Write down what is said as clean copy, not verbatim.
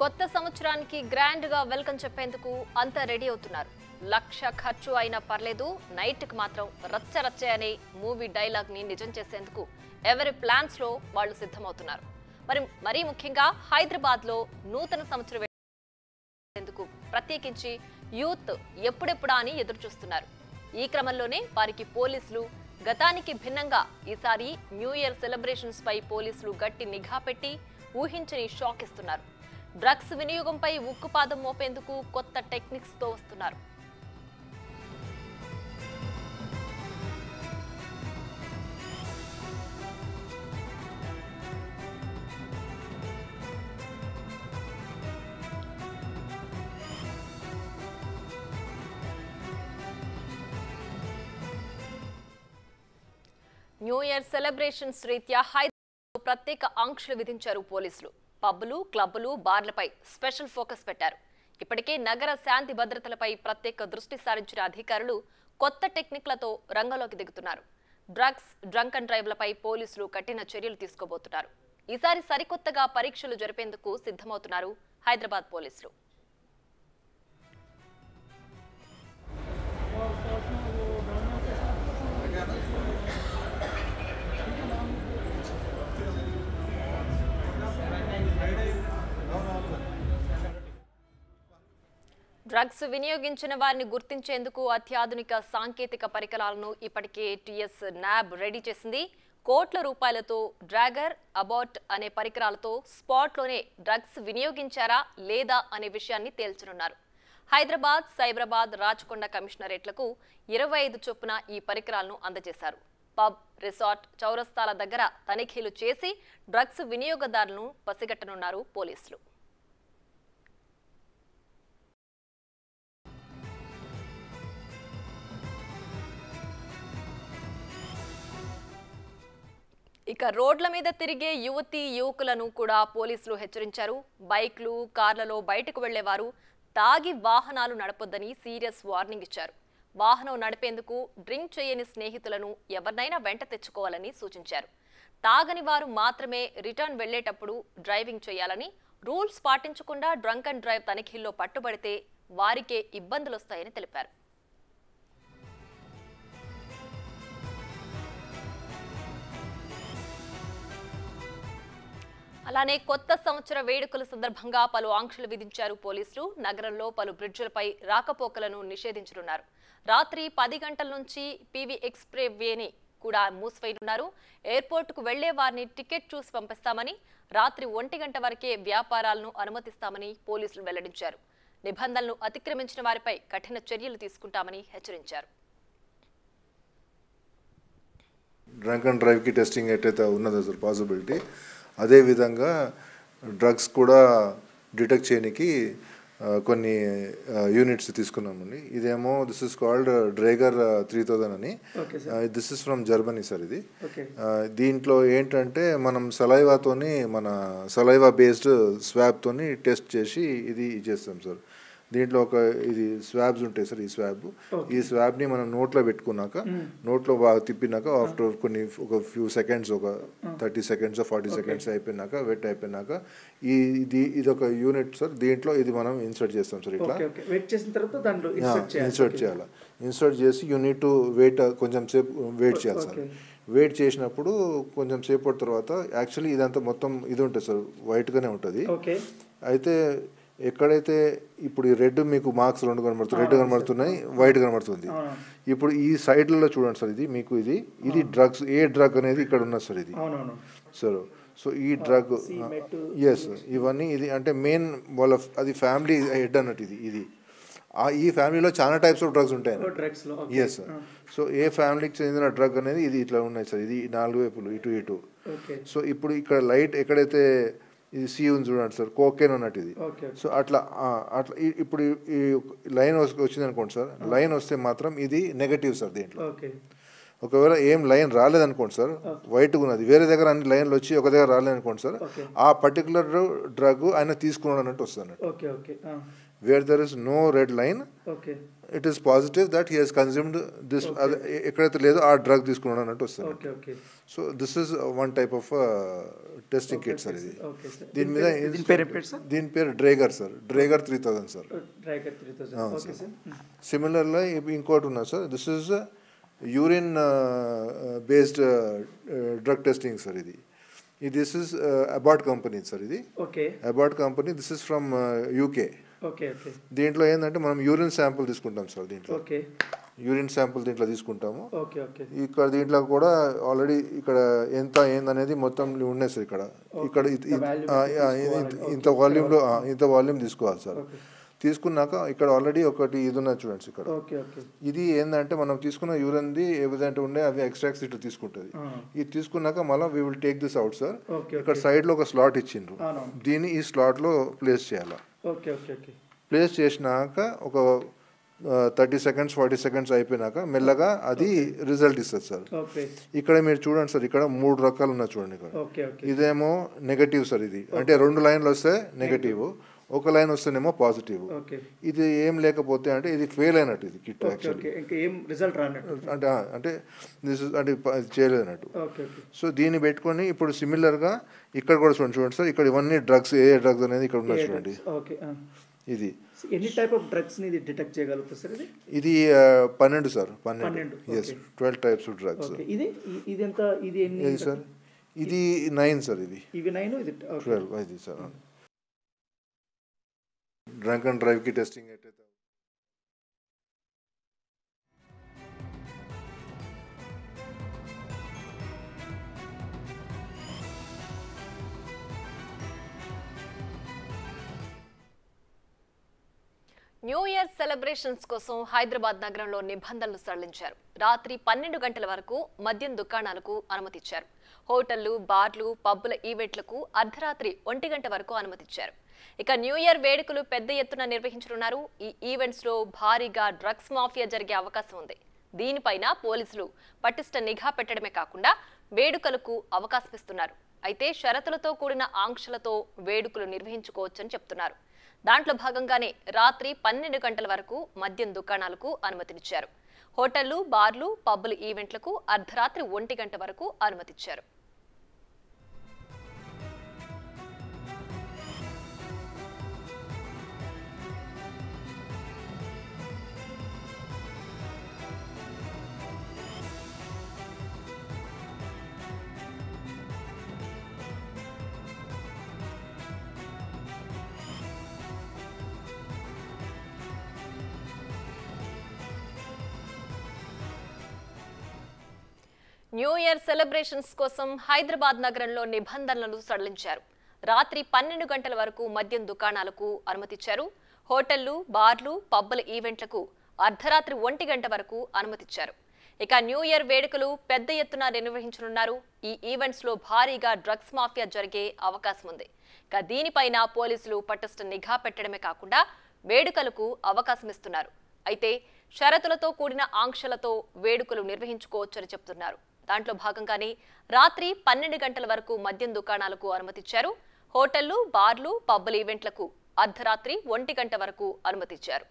కొత్త సంవత్సరానికి గ్రాండ్ గా వెల్కమ్ చెప్పేందుకు అంతా రెడీ అవుతున్నారు. లక్ష ఖర్చు అయినా పర్లేదు, నైట్ కి మాత్రం రచ్చ రచ్చ అనే మూవీ డైలాగ్ ని నిజం చేసేందుకు ఎవరి ప్లాన్స్ లో వాళ్ళు సిద్ధమవుతున్నారు. మరీ ముఖ్యంగా హైదరాబాద్ లో నూతన సంవత్సరం ఎందుకు ప్రత్యేకించి యూత్ ఎప్పుడెప్పుడా అని ఎదురు చూస్తున్నారు. ఈ క్రమంలోనే వారికి పోలీసులు గతానికి భిన్నంగా ఈసారి న్యూ ఇయర్ సెలబ్రేషన్స్ పై పోలీసులు గట్టి నిఘా పెట్టి ఊహించని షాక్ ఇస్తున్నారు. డ్రగ్స్ వినియోగంపై ఉక్కుపాదం మోపేందుకు కొత్త టెక్నిక్స్ తో వస్తున్నారు. న్యూ ఇయర్ సెలబ్రేషన్స్ రీత్యా హైదరాబాద్లో ప్రత్యేక ఆంక్షలు విధించారు పోలీసులు. పబ్బులు, క్లబ్బులు, బార్లపై స్పెషల్ ఫోకస్ పెట్టారు. ఇప్పటికే నగర శాంతి భద్రతలపై ప్రత్యేక దృష్టి సారించిన అధికారులు కొత్త టెక్నిక్లతో రంగంలోకి దిగుతున్నారు. డ్రగ్స్, డ్రంక్ అండ్ డ్రైవ్లపై పోలీసులు కఠిన చర్యలు తీసుకోబోతున్నారు. ఈసారి సరికొత్తగా పరీక్షలు జరిపేందుకు సిద్ధమవుతున్నారు హైదరాబాద్ పోలీసులు. డ్రగ్స్ వినియోగించిన వారిని గుర్తించేందుకు అత్యాధునిక సాంకేతిక పరికరాలను ఇప్పటికే టీఎస్ న్యాబ్ రెడీ చేసింది. కోట్ల రూపాయలతో డ్రాగర్, అబాట్ అనే పరికరాలతో స్పాట్లోనే డ్రగ్స్ వినియోగించారా లేదా అనే విషయాన్ని తేల్చనున్నారు. హైదరాబాద్, సైబరాబాద్, రాచకొండ కమిషనరేట్లకు 25 చొప్పున ఈ పరికరాలను అందజేశారు. పబ్, రిసార్ట్, చౌరస్తాల దగ్గర తనిఖీలు చేసి డ్రగ్స్ వినియోగదారులను పసిగట్టనున్నారు పోలీసులు. ఇక రోడ్ల మీద తిరిగే యువతీ యువకులను కూడా పోలీసులు హెచ్చరించారు. బైక్లు, కార్లలో బయటకు వెళ్లేవారు తాగి వాహనాలు నడపొద్దని సీరియస్ వార్నింగ్ ఇచ్చారు. వాహనం నడిపేందుకు డ్రింక్ చేయని స్నేహితులను ఎవరినైనా వెంట తెచ్చుకోవాలని సూచించారు. తాగని వారు మాత్రమే రిటర్న్ వెళ్లేటప్పుడు డ్రైవింగ్ చేయాలని, రూల్స్ పాటించకుండా డ్రంక్ అండ్ డ్రైవ్ తనిఖీల్లో పట్టుబడితే వారికే ఇబ్బందులొస్తాయని తెలిపారు. అలానే కొత్త సంవత్సర వేడుకల సందర్భంగా పలు ఆంక్షలు విధించారు పోలీసులు. నగరంలో పలు బ్రిడ్జిలపై రాకపోకలను నిషేధించనున్నారు. రాత్రి 10 గంటల నుంచి పీవీ ఎక్స్ప్రెస్ వేని కూడా మూసివేయనున్నారు. ఎయిర్పోర్టుకు వెళ్లే వారిని టికెట్ చూసి పంపిస్తామని, రాత్రి 1 గంట వరకే వ్యాపారాలను అనుమతిస్తామని పోలీసులు వెల్లడించారు. నిబంధనలను అతిక్రమించిన వారిపై కఠిన చర్యలు తీసుకుంటామని హెచ్చరించారు. డ్రంక్ అండ్ డ్రైవ్ కి టెస్టింగ్ ఎట్టయితే ఉన్నదో సార్ పాసిబిలిటీ, అదేవిధంగా డ్రగ్స్ కూడా డిటెక్ట్ చేయడానికి కొన్ని యూనిట్స్ తీసుకున్నామండి. ఇదేమో దిస్ ఇస్ కాల్డ్ డ్రేగర్ 3000 అని. This is from Germany sir. ఇది దీంట్లో ఏంటంటే మనం సలైవాతోని, మన సలైవా బేస్డ్ స్వాబ్తోని టెస్ట్ చేసి ఇది చేస్తాం సార్. దీంట్లో ఇది స్వాబ్స్ ఉంటాయి సార్. ఈ స్వాబ్ని మనం నోట్లో పెట్టుకున్నాక, నోట్లో బాగా తిప్పినాక ఆఫ్టర్ ఒక ఫ్యూ సెకండ్స్, ఒక 30 సెకండ్స్ 40 సెకండ్స్ అయిపోయినాక, వెట్ అయిపోయినాక ఇది ఒక యూనిట్ సార్. దీంట్లో ఇది మనం ఇన్సర్ట్ చేస్తాం సార్. ఇట్లా ఇన్సర్ట్ చేయాలి. ఇన్సర్ట్ చేసి యూనిట్ టు వెయిట్ కొంచెం సేపు వెయిట్ చేయాలి సార్. వెయిట్ చేసినప్పుడు కొంచెం సేపు తర్వాత యాక్చువల్లీ ఇదంతా మొత్తం ఇది ఉంటుంది సార్, వైట్గానే ఉంటుంది. అయితే ఎక్కడైతే ఇప్పుడు ఈ రెడ్ మీకు మార్క్స్ 2 కనబడుతుంది, రెడ్ కనబడుతున్నాయి, వైట్ కనబడుతుంది. ఇప్పుడు ఈ సైడ్లలో చూడండి సార్, ఇది మీకు ఇది డ్రగ్స్, ఏ డ్రగ్ అనేది ఇక్కడ ఉన్నది సార్. ఇది సార్. సో ఈ డ్రగ్ ఎస్, ఇవన్నీ ఇది అంటే మెయిన్ వాళ్ళ అది ఫ్యామిలీ హెడ్ అన్నట్టు. ఇది ఈ ఫ్యామిలీలో చాలా టైప్స్ ఆఫ్ డ్రగ్స్ ఉంటాయి. Yes sir. సో ఏ ఫ్యామిలీకి చెందిన డ్రగ్ అనేది ఇది ఇట్లా ఉన్నాయి సార్. ఇది 4 వైపులు ఇటు. సో ఇప్పుడు ఇక్కడ లైట్ ఎక్కడైతే ఇది సి ఉంది చూడండి సార్, కోకేన్ అన్నట్టు ఇది. సో అట్లా ఇప్పుడు ఈ లైన్ వచ్చింది అనుకోండి సార్. లైన్ వస్తే మాత్రం ఇది నెగటివ్ సార్. దీంట్లో ఒకవేళ ఏం లైన్ రాలేదనుకోండి సార్, వైట్గా ఉన్నది, వేరే దగ్గర అన్ని లైన్లు వచ్చి ఒక దగ్గర రాలేదనుకోండి సార్, ఆ పర్టికులర్ డ్రగ్ ఆయన తీసుకున్నాడు అన్నట్టు వస్తుంది అన్నట్టు. Where there is no red line it is positive that he has consumed this, ఎక్కడైతే లేదో ఆ డ్రగ్ తీసుకున్నాడు అన్నట్టు వస్తుంది. So this is one type of testing kit sir ఇది. దీని మీద దీని పేరు డ్రేగర్ సార్, డ్రేగర్ 3000 సార్. సిమిలర్గా ఇంకోటి ఉన్నది sir, this is urine based drug testing sir. ఇది this is Abbott company sir. ఇది Abbott company, this is from UK. దీంట్లో ఏంటంటే మనం యూరిన్ శాంపుల్ తీసుకుంటాం సార్. దీంట్లో యూరిన్ శాంపుల్ దీంట్లో తీసుకుంటాము. ఇక్కడ దీంట్లో కూడా ఆల్రెడీ ఇక్కడ ఎంత ఏందనేది మొత్తం ఉన్నాయి సార్. ఇక్కడ ఇంత వాల్యూమ్ తీసుకోవాలి సార్. తీసుకున్నాక ఇక్కడ ఆల్రెడీ ఒకటి ఇది ఉన్నది చూడండి ఇక్కడ. ఇది ఏంటంటే మనం తీసుకున్న యూరిన్ది ఏదైతే ఉండే అవి ఎక్స్ట్రాక్ట్స్ ఇట్లా తీసుకుంటుంది. ఇది తీసుకున్నాక మళ్ళీ we will take this out sir. ఇక్కడ సైడ్లో ఒక స్లాట్ ఇచ్చిండ్రు, దీన్ని ఈ స్లాట్లో ప్లేస్ చేయాలి. ప్లేస్ చేసినాక ఒక 30 సెకండ్స్ 40 సెకండ్స్ అయిపోయినాక మెల్లగా అది రిజల్ట్ ఇస్తుంది సార్. ఇక్కడ మీరు చూడండి సార్, ఇక్కడ 3 రకాలు ఉన్నాయి చూడండి. ఇక్కడ ఇదేమో నెగటివ్ సార్. ఇది అంటే 2 లైన్లు వస్తే నెగటివ్, ఒక లైన్ వస్తేనేమో పాజిటివ్. ఇది ఏం లేకపోతే అంటే ఇది ఫెయిల్ అయినట్టు. ఇది కిట్ యాక్చువల్లీ అంటే చేయలేదన్నట్టు. సో దీన్ని పెట్టుకొని ఇప్పుడు సిమిలర్గా ఇక్కడ కూడా చూడండి సార్. ఇక్కడ ఇవన్నీ డ్రగ్స్, ఏ డ్రగ్స్ అనేది ఇక్కడ ఉన్నాయి చూడండి. ఇది ఎన్ని టైప్ ఆఫ్ డ్రగ్స్ ని డిటెక్ట్ చేయగలుగుతారు సార్? ఇది 12 సార్. 12 types of drugs. ఇది ఎంత? ఇది ఎన్ని సార్? ఇది 9 సార్. ఇవి 9, ఇది 12. ఇది సార్ డ్రంక్ అండ్ డ్రైవ్ కి టెస్టింగ్ అయితే న్యూ ఇయర్ సెలబ్రేషన్స్ కోసం హైదరాబాద్ నగరంలో నిబంధనలు సడలించారు. రాత్రి 12 గంటల వరకు మద్యం దుకాణాలకు అనుమతిచ్చారు. హోటళ్లు, బార్లు, పబ్బుల ఈవెంట్లకు అర్ధరాత్రి 1 గంట వరకు అనుమతిచ్చారు. ఇక న్యూ ఇయర్ వేడుకలు పెద్ద ఎత్తున నిర్వహించనున్నారు. ఈ ఈవెంట్స్ లో భారీగా డ్రగ్స్ మాఫియా జరిగే అవకాశం ఉంది. దీనిపైన పోలీసులు పటిష్ట నిఘా పెట్టడమే కాకుండా వేడుకలకు అవకాశం ఇస్తున్నారు. అయితే షరతులతో కూడిన ఆంక్షలతో వేడుకలు నిర్వహించుకోవచ్చని చెప్తున్నారు. దాంట్లో భాగంగానే రాత్రి 12 గంటల వరకు మద్యం దుకాణాలకు అనుమతినిచ్చారు. హోటళ్లు, బార్లు, పబ్బుల ఈవెంట్లకు అర్ధరాత్రి 1 గంట వరకు అనుమతిచ్చారు. న్యూ ఇయర్ సెలబ్రేషన్స్ కోసం హైదరాబాద్ నగరంలో నిబంధనలు సడలించారు. రాత్రి 12 గంటల వరకు మద్యం దుకాణాలకు అనుమతిచ్చారు. హోటళ్లు, బార్లు, పబ్బుల ఈవెంట్లకు అర్ధరాత్రి 1 గంట వరకు అనుమతిచ్చారు. ఇక న్యూ ఇయర్ వేడుకలు పెద్ద ఎత్తున నిర్వహించనున్నారు. ఈ ఈవెంట్స్ లో భారీగా డ్రగ్స్ మాఫియా జరిగే అవకాశం ఉంది. ఇక దీనిపైన పోలీసులు పటిష్ట నిఘా పెట్టడమే కాకుండా వేడుకలకు అవకాశం ఇస్తున్నారు. అయితే షరతులతో కూడిన ఆంక్షలతో వేడుకలు నిర్వహించుకోవచ్చని చెప్తున్నారు. దాంట్లో భాగంగానే రాత్రి 12 గంటల వరకు మద్యం దుకాణాలకు అనుమతిచ్చారు. హోటళ్లు, బార్లు, పబ్బుల ఈవెంట్లకు అర్ధరాత్రి 1 గంట వరకు అనుమతిచ్చారు.